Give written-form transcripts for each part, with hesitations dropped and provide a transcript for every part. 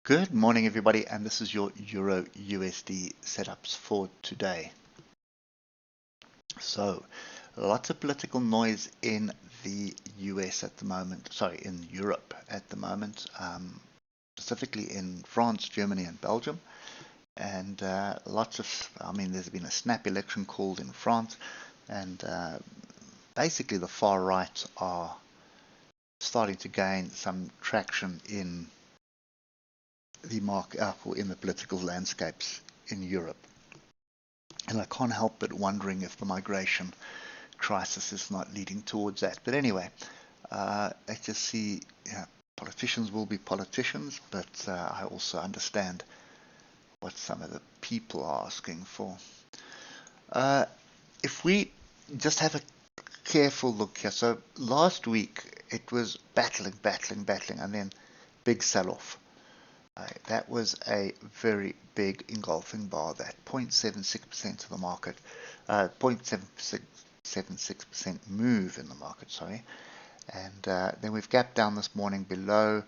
Good morning, everybody, and this is your Euro USD setups for today. So, lots of political noise in the US at the moment, sorry, in Europe at the moment, specifically in France, Germany, and Belgium. And there's been a snap election called in France, and basically the far right are starting to gain some traction in the in the political landscapes in Europe. And I can't help but wondering if the migration crisis is not leading towards that. But anyway, let's just see. Politicians will be politicians, but I also understand what some of the people are asking for. If we just have a careful look here. So last week it was battling, and then big sell-off. That was a very big engulfing bar, that 0.76% of the market, 0.76% move in the market, sorry. And then we've gapped down this morning below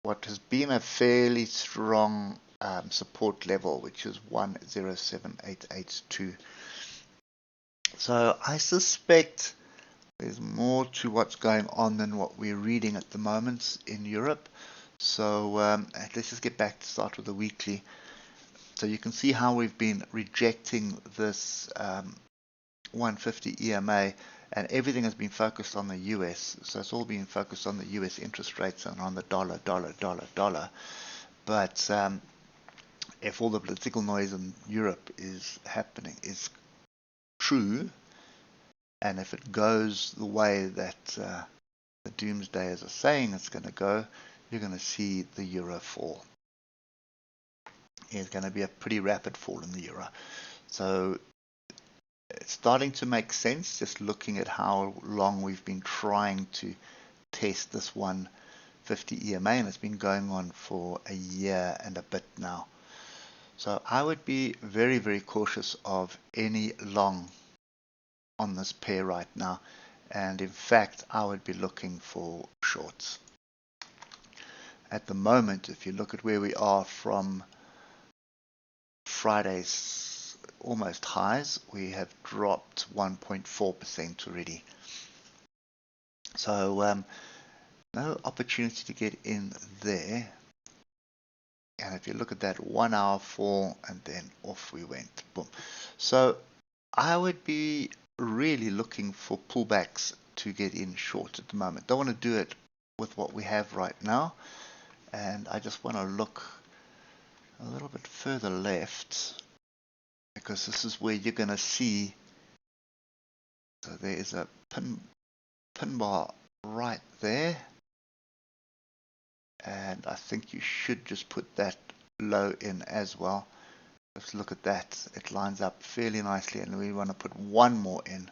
what has been a fairly strong support level, which is 107,882. So I suspect there's more to what's going on than what we're reading at the moment in Europe. So let's just get back to start with the weekly. So you can see how we've been rejecting this 150 EMA, and everything has been focused on the US. So it's all been focused on the US interest rates and on the dollar. But if all the political noise in Europe is true, and if it goes the way that the doomsdayers are saying it's going to go, you're going to see the euro fall. It's going to be a pretty rapid fall in the euro. So it's starting to make sense just looking at how long we've been trying to test this 150 EMA, and it's been going on for a year and a bit now. So I would be very, very cautious of any long on this pair right now. And in fact, I would be looking for shorts. At the moment, if you look at where we are from Friday's almost highs, we have dropped 1.4% already. So no opportunity to get in there. And if you look at that 1 hour fall, and then off we went. Boom. So I would be really looking for pullbacks to get in short at the moment. Don't want to do it with what we have right now. And I just want to look a little bit further left, because this is where you're going to see. So there is a pin bar right there, and I think you should just put that low in as well. Let's look at that. It lines up fairly nicely, and we want to put one more in,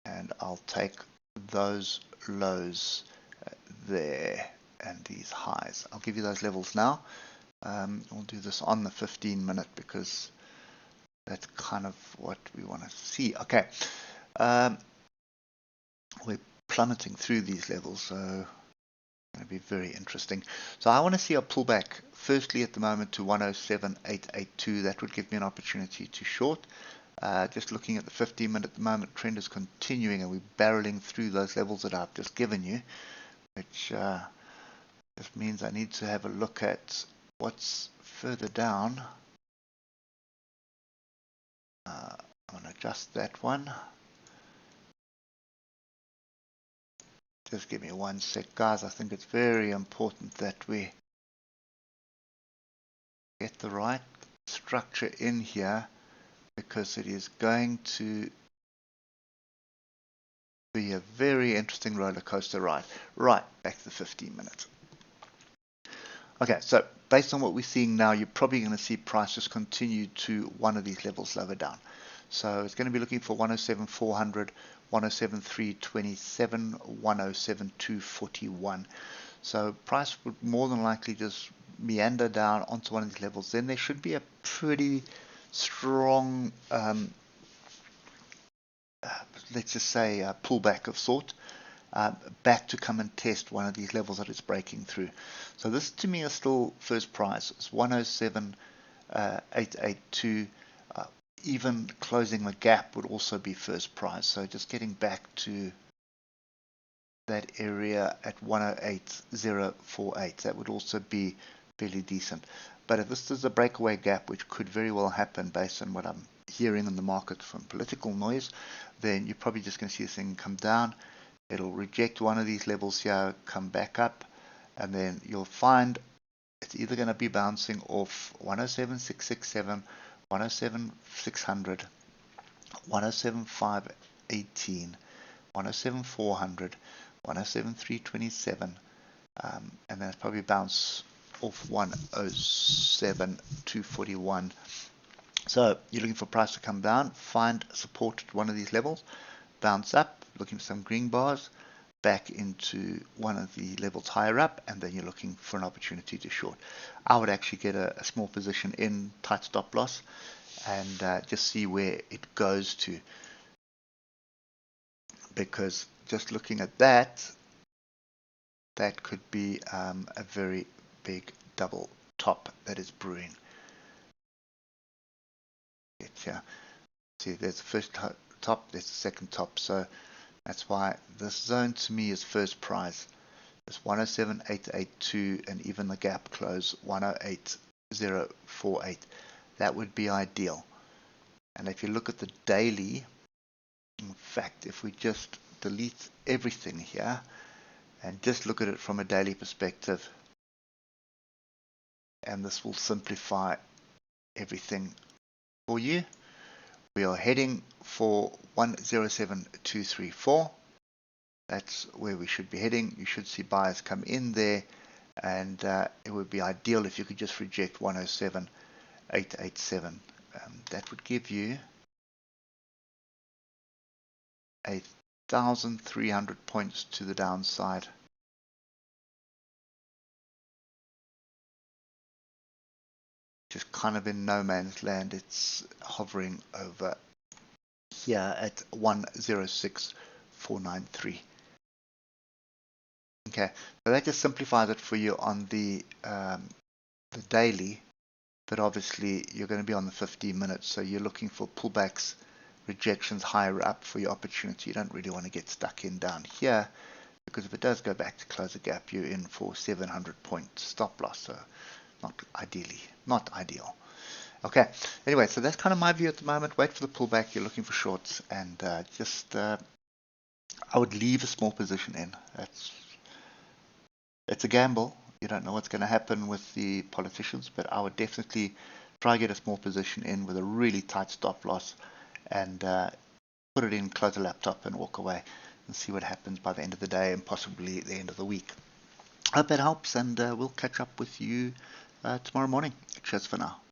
and I'll take those lows there and these highs. I'll give you those levels now. We'll do this on the 15-minute because that's kind of what we want to see. Okay, we're plummeting through these levels, so it's going to be very interesting. So I want to see a pullback firstly at the moment to 107,882. That would give me an opportunity to short. Just looking at the 15-minute at the moment, trend is continuing, and we're barreling through those levels that I've just given you, which just means I need to have a look at what's further down. I'm going to adjust that one. Just give me 1 sec, guys. I think it's very important that we get the right structure in here, because it is going to be a very interesting roller coaster ride. Right, back to the 15 minutes. Okay, so based on what we're seeing now, you're probably going to see prices continue to one of these levels lower down. So it's going to be looking for 107,400, 107,327, 107,241. So price would more than likely just meander down onto one of these levels. Then there should be a pretty strong, let's just say, pullback of sort. back to come and test one of these levels that it's breaking through. So this to me is still first price. It's 107.882. Even closing the gap would also be first price. So just getting back to that area at 108.048, that would also be fairly decent. But if this is a breakaway gap, which could very well happen based on what I'm hearing in the market from political noise, then you're probably just going to see this thing come down. It'll reject one of these levels here, come back up, and then you'll find it's either going to be bouncing off 107.667, 107.600, 107.518, 107.400, 107.327, and then it's probably bounce off 107.241. So you're looking for price to come down, find support at one of these levels, bounce up, looking for some green bars, back into one of the levels higher up, and then you're looking for an opportunity to short. I would actually get a small position in, tight stop loss, and just see where it goes to, because just looking at that, that could be a very big double top that is brewing. Yeah, see, there's the first top, there's the second top, so that's why this zone to me is first price. It's 107.882, and even the gap close 108.048. That would be ideal. And if you look at the daily, in fact, if we just delete everything here and just look at it from a daily perspective, and this will simplify everything for you. We are heading for 107.234. That's where we should be heading. You should see buyers come in there, and it would be ideal if you could just reject 107.887. That would give you 1,300 points to the downside. Just kind of in no man's land. It's hovering over here at 106.493. Okay, so that just simplifies it for you on the daily, but obviously you're going to be on the 15 minutes, so you're looking for pullbacks, rejections higher up for your opportunity. You don't really want to get stuck in down here, because if it does go back to close a gap, you're in for 700 point stop loss. So not ideal. Okay, anyway, so that's kind of my view at the moment. Wait for the pullback. You're looking for shorts, and I would leave a small position in. It's a gamble. You don't know what's going to happen with the politicians, but I would definitely try to get a small position in with a really tight stop loss, and put it in, close the laptop, and walk away and see what happens by the end of the day and possibly the end of the week. I hope that helps, and we'll catch up with you tomorrow morning. Cheers for now.